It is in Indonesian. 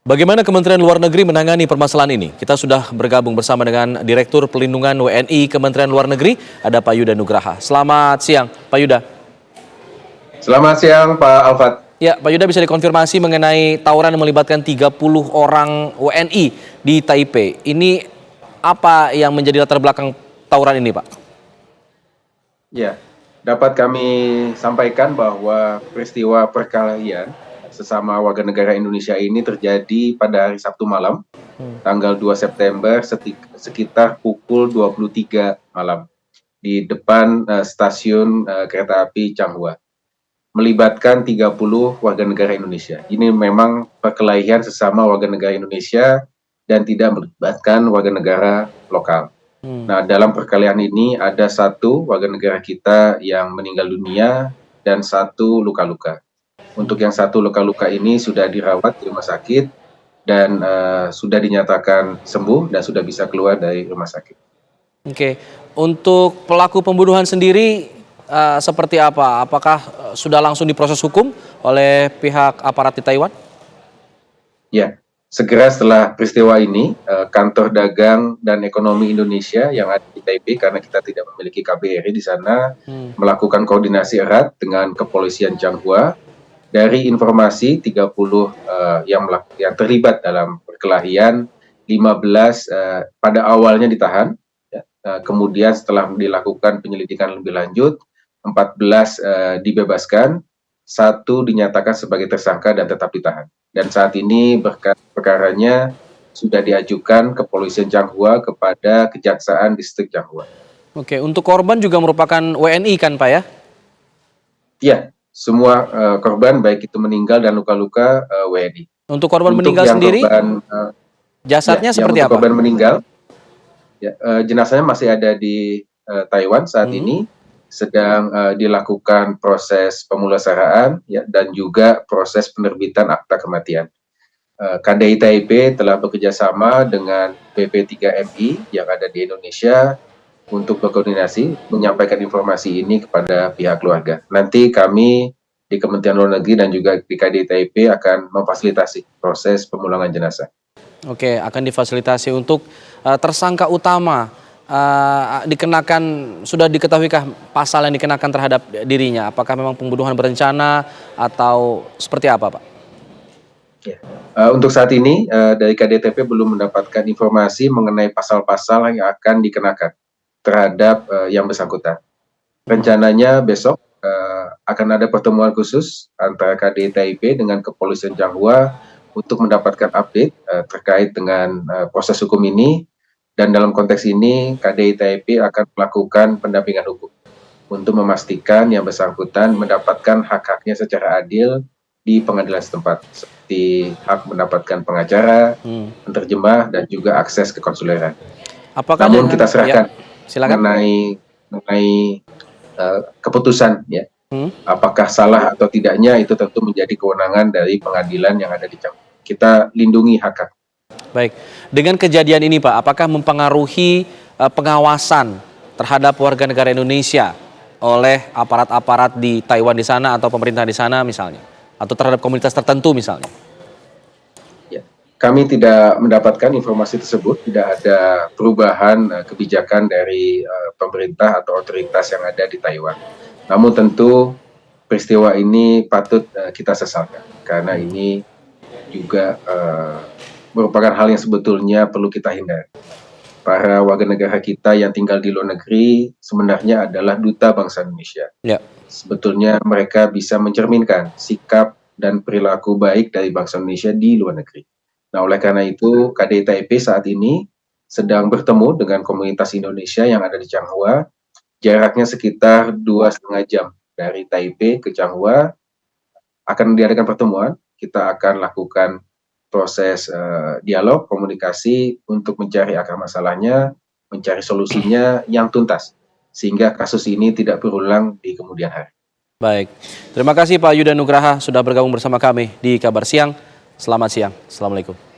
Bagaimana Kementerian Luar Negeri menangani permasalahan ini? Kita sudah bergabung bersama dengan Direktur Pelindungan WNI Kementerian Luar Negeri, ada Pak Yuda Nugraha. Selamat siang, Pak Yuda. Selamat siang, Pak Alfat. Ya, Pak Yuda bisa dikonfirmasi mengenai tawuran yang melibatkan 30 orang WNI di Taipei. Ini apa yang menjadi latar belakang tawuran ini, Pak? Ya, dapat kami sampaikan bahwa peristiwa perkelahian sesama warga negara Indonesia ini terjadi pada hari Sabtu malam, tanggal 2 September sekitar pukul 23 malam di depan stasiun kereta api Changhua. Melibatkan 30 warga negara Indonesia. Ini memang perkelahian sesama warga negara Indonesia dan tidak melibatkan warga negara lokal. Nah, dalam perkelahian ini ada satu warga negara kita yang meninggal dunia dan satu luka-luka. Untuk yang satu luka-luka ini sudah dirawat di rumah sakit dan sudah dinyatakan sembuh dan sudah bisa keluar dari rumah sakit. Oke, untuk pelaku pembunuhan sendiri seperti apa? Apakah sudah langsung diproses hukum oleh pihak aparat di Taiwan? Ya, segera setelah peristiwa ini, Kantor Dagang dan Ekonomi Indonesia yang ada di Taipei, karena kita tidak memiliki KBRI di sana, melakukan koordinasi erat dengan kepolisian Changhua. Dari informasi 30 yang terlibat dalam perkelahian, 15 pada awalnya ditahan, ya, kemudian setelah dilakukan penyelidikan lebih lanjut, 14 dibebaskan, satu dinyatakan sebagai tersangka dan tetap ditahan. Dan saat ini perkaranya sudah diajukan kepolisian Changhua kepada Kejaksaan Distrik Changhua. Oke, untuk korban juga merupakan WNI kan, Pak ya? Iya, semua korban baik itu meninggal dan luka-luka WNI. Untuk korban meninggal sendiri, jasadnya seperti apa? Korban meninggal, ya, jenazahnya masih ada di Taiwan saat ini, sedang dilakukan proses pemulasaraan, ya, dan juga proses penerbitan akta kematian. KDI Taipei telah bekerjasama dengan BP3MI yang ada di Indonesia untuk berkoordinasi menyampaikan informasi ini kepada pihak keluarga. Nanti kami di Kementerian Luar Negeri dan juga di KDI Taipei akan memfasilitasi proses pemulangan jenazah. Oke, akan difasilitasi untuk tersangka utama dikenakan, sudah diketahuikah pasal yang dikenakan terhadap dirinya? Apakah memang pembunuhan berencana atau seperti apa, Pak? Ya. Untuk saat ini dari KDI Taipei belum mendapatkan informasi mengenai pasal-pasal yang akan dikenakan terhadap yang bersangkutan. Rencananya besok akan ada pertemuan khusus antara KDI Taipei dengan kepolisian Changhua untuk mendapatkan update terkait dengan proses hukum ini, dan dalam konteks ini KDI Taipei akan melakukan pendampingan hukum untuk memastikan yang bersangkutan mendapatkan hak-haknya secara adil di pengadilan setempat, seperti hak mendapatkan pengacara, penerjemah, dan juga akses ke konsuleran. Apakah namun kita serahkan mengenai keputusan, ya, apakah salah atau tidaknya itu tentu menjadi kewenangan dari pengadilan yang ada di Changhua. Kita lindungi hak-hak. Baik, dengan kejadian ini Pak, apakah mempengaruhi pengawasan terhadap warga negara Indonesia oleh aparat-aparat di Taiwan di sana atau pemerintah di sana misalnya, atau terhadap komunitas tertentu misalnya? Ya, kami tidak mendapatkan informasi tersebut, tidak ada perubahan kebijakan dari pemerintah atau otoritas yang ada di Taiwan. Namun tentu peristiwa ini patut kita sesalkan, karena ini juga merupakan hal yang sebetulnya perlu kita hindari. Para warga negara kita yang tinggal di luar negeri sebenarnya adalah duta bangsa Indonesia. Ya. Sebetulnya mereka bisa mencerminkan sikap dan perilaku baik dari bangsa Indonesia di luar negeri. Nah, oleh karena itu KDI Taipei saat ini sedang bertemu dengan komunitas Indonesia yang ada di Changhua. Jaraknya sekitar 2,5 jam dari Taipei ke Changhua. Akan diadakan pertemuan, kita akan lakukan proses dialog, komunikasi untuk mencari akar masalahnya, mencari solusinya yang tuntas, sehingga kasus ini tidak berulang di kemudian hari. Baik, terima kasih Pak Yuda Nugraha sudah bergabung bersama kami di Kabar Siang. Selamat siang, Assalamualaikum.